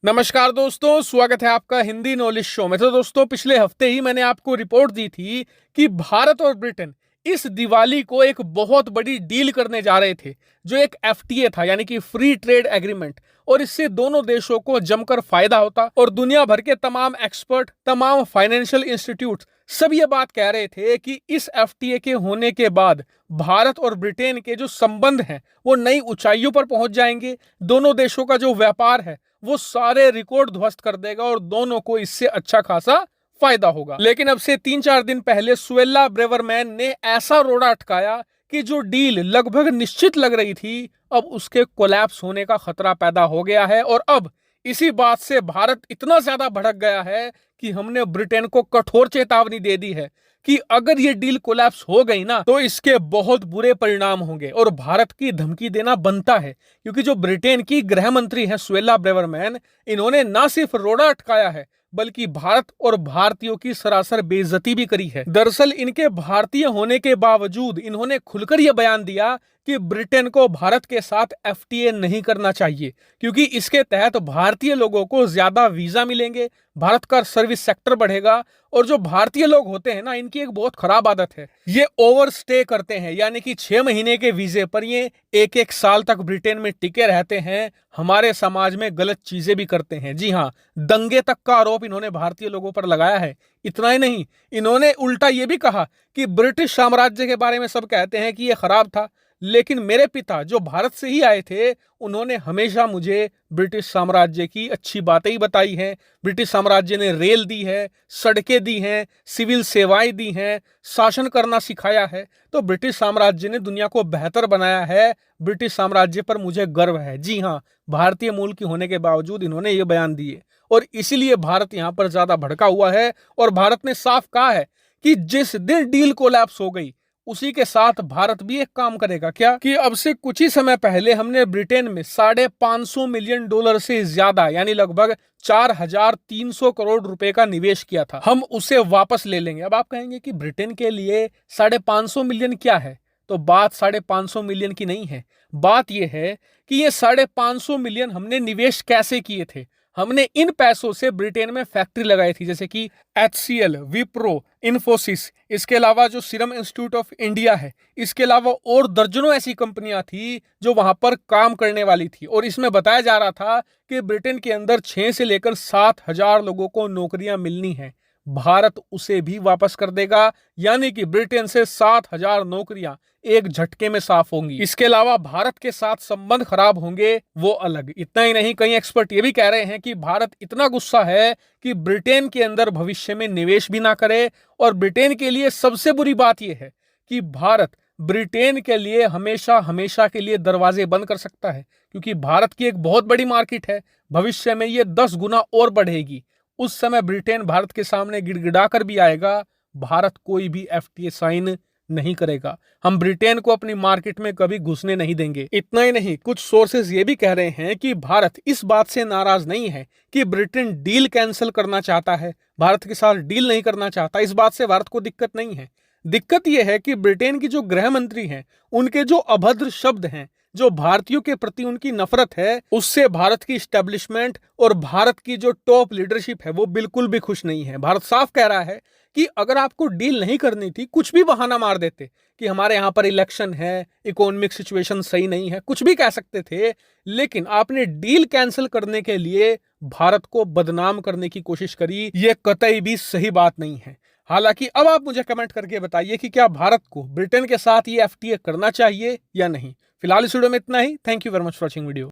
नमस्कार दोस्तों, स्वागत है आपका हिंदी नॉलेज शो में। तो दोस्तों, पिछले हफ्ते ही मैंने आपको रिपोर्ट दी थी कि भारत और ब्रिटेन इस दिवाली को एक बहुत बड़ी डील करने जा रहे थे, जो एक एफटीए था, यानी कि फ्री ट्रेड एग्रीमेंट। और इससे दोनों देशों को जमकर फायदा होता। और दुनिया भर के तमाम एक्सपर्ट, तमाम फाइनेंशियल इंस्टीट्यूट सब ये बात कह रहे थे कि इस एफटीए के होने के बाद भारत और ब्रिटेन के जो संबंध हैं वो नई ऊंचाइयों पर पहुंच जाएंगे। दोनों देशों का जो व्यापार है वो सारे रिकॉर्ड ध्वस्त कर देगा और दोनों को इससे अच्छा खासा फायदा होगा। लेकिन अब से 3-4 दिन पहले सुएल्ला ब्रेवरमैन ने ऐसा रोड़ा अटकाया कि जो डील लगभग निश्चित लग रही थी, अब उसके कोलैप्स होने का खतरा पैदा हो गया है। और अब इसी बात से भारत इतना ज्यादा भड़क गया है कि हमने ब्रिटेन को कठोर चेतावनी दे दी है कि अगर ये डील कोलैप्स हो गई ना, तो इसके बहुत बुरे परिणाम होंगे और भारत की धमकी देना बनता है। क्योंकि जो ब्रिटेन की गृह मंत्री है सुएल्ला ब्रेवरमैन, इन्होंने ना सिर्फ रोड़ा अटकाया है बल्कि भारत और भारतीयों की सरासर बेइज्जती भी करी है। दरअसल इनके भारतीय होने के बावजूद इन्होंने खुलकर यह बयान दिया कि ब्रिटेन को भारत के साथ एफटीए नहीं करना चाहिए, क्योंकि इसके तहत भारतीय लोगों को ज्यादा वीजा मिलेंगे, भारत का सर्विस सेक्टर बढ़ेगा। और जो भारतीय लोग होते हैं ना, इनकी एक बहुत खराब आदत है, ये ओवर स्टे करते हैं, यानी कि 6 महीने के वीजे पर ये 1-1 साल तक ब्रिटेन में टिके रहते हैं, हमारे समाज में गलत चीजें भी करते हैं। जी हाँ, दंगे तक का आरोप इन्होंने भारतीय लोगों पर लगाया है। इतना ही नहीं, इन्होंने उल्टा ये भी कहा कि ब्रिटिश साम्राज्य के बारे में सब कहते हैं कि ये खराब था, लेकिन मेरे पिता जो भारत से ही आए थे, उन्होंने हमेशा मुझे ब्रिटिश साम्राज्य की अच्छी बातें ही बताई हैं। ब्रिटिश साम्राज्य ने रेल दी है, सड़कें दी हैं, सिविल सेवाएं दी हैं, शासन करना सिखाया है। तो ब्रिटिश साम्राज्य ने दुनिया को बेहतर बनाया है। ब्रिटिश साम्राज्य पर मुझे गर्व है। जी हाँ, भारतीय मूल की होने के बावजूद इन्होंने ये बयान दिए और इसीलिए भारत यहां पर ज्यादा भड़का हुआ है। और भारत ने साफ कहा है कि जिस दिन डील कोलैप्स हो गई, उसी के साथ भारत भी एक काम करेगा। क्या कि अब से कुछ ही समय पहले हमने ब्रिटेन में $550 मिलियन से ज्यादा, यानी लगभग 4,300 करोड़ रुपए का निवेश किया था, हम उसे वापस ले लेंगे। अब आप कहेंगे कि ब्रिटेन के लिए 550 मिलियन क्या है? तो बात 550 मिलियन की नहीं है। बात यह है कि ये 550 मिलियन हमने निवेश कैसे किए थे। हमने इन पैसों से ब्रिटेन में फैक्ट्री लगाई थी, जैसे कि HCL, विप्रो, इन्फोसिस, इसके अलावा जो सीरम इंस्टीट्यूट ऑफ इंडिया है, इसके अलावा और दर्जनों ऐसी कंपनियां थी जो वहां पर काम करने वाली थी। और इसमें बताया जा रहा था कि ब्रिटेन के अंदर 6 से लेकर 7,000 लोगों को नौकरियां मिलनी है। भारत उसे भी वापस कर देगा, यानी कि ब्रिटेन से 7,000 नौकरियां एक झटके में साफ होंगी। इसके अलावा भारत के साथ संबंध खराब होंगे, वो अलग। इतना ही नहीं, कई एक्सपर्ट ये भी कह रहे हैं कि भारत इतना गुस्सा है कि ब्रिटेन के अंदर भविष्य में निवेश भी ना करे। और ब्रिटेन के लिए सबसे बुरी बात यह है कि भारत ब्रिटेन के लिए हमेशा हमेशा के लिए दरवाजे बंद कर सकता है, क्योंकि भारत की एक बहुत बड़ी मार्केट है। भविष्य में ये 10 गुना और बढ़ेगी। उस समय ब्रिटेन भारत के सामने गिड़गिड़ा कर भी आएगा, भारत कोई भी एफटीए साइन नहीं करेगा। हम ब्रिटेन को अपनी मार्केट में कभी घुसने नहीं देंगे। इतना ही नहीं, कुछ सोर्सेज ये भी कह रहे हैं कि भारत इस बात से नाराज नहीं है कि ब्रिटेन डील कैंसिल करना चाहता है, भारत के साथ डील नहीं करना चाहता। इस बात से भारत को दिक्कत नहीं है। दिक्कत यह है कि ब्रिटेन की जो गृह मंत्री हैं, उनके जो अभद्र शब्द हैं, जो भारतीयों के प्रति उनकी नफरत है, उससे भारत की स्टैब्लिशमेंट और भारत की जो टॉप लीडरशिप है वो बिल्कुल भी खुश नहीं है। भारत साफ कह रहा है कि अगर आपको डील नहीं करनी थी, कुछ भी बहाना मार देते कि हमारे यहाँ पर इलेक्शन है, इकोनॉमिक सिचुएशन सही नहीं है, कुछ भी कह सकते थे, लेकिन आपने डील कैंसिल करने के लिए भारत को बदनाम करने की कोशिश करी। ये कतई भी सही बात नहीं है। हालांकि अब आप मुझे कमेंट करके बताइए कि क्या भारत को ब्रिटेन के साथ ये एफटीए करना चाहिए या नहीं। फिलहाल इस वीडियो में इतना ही। Thank you very much for watching video.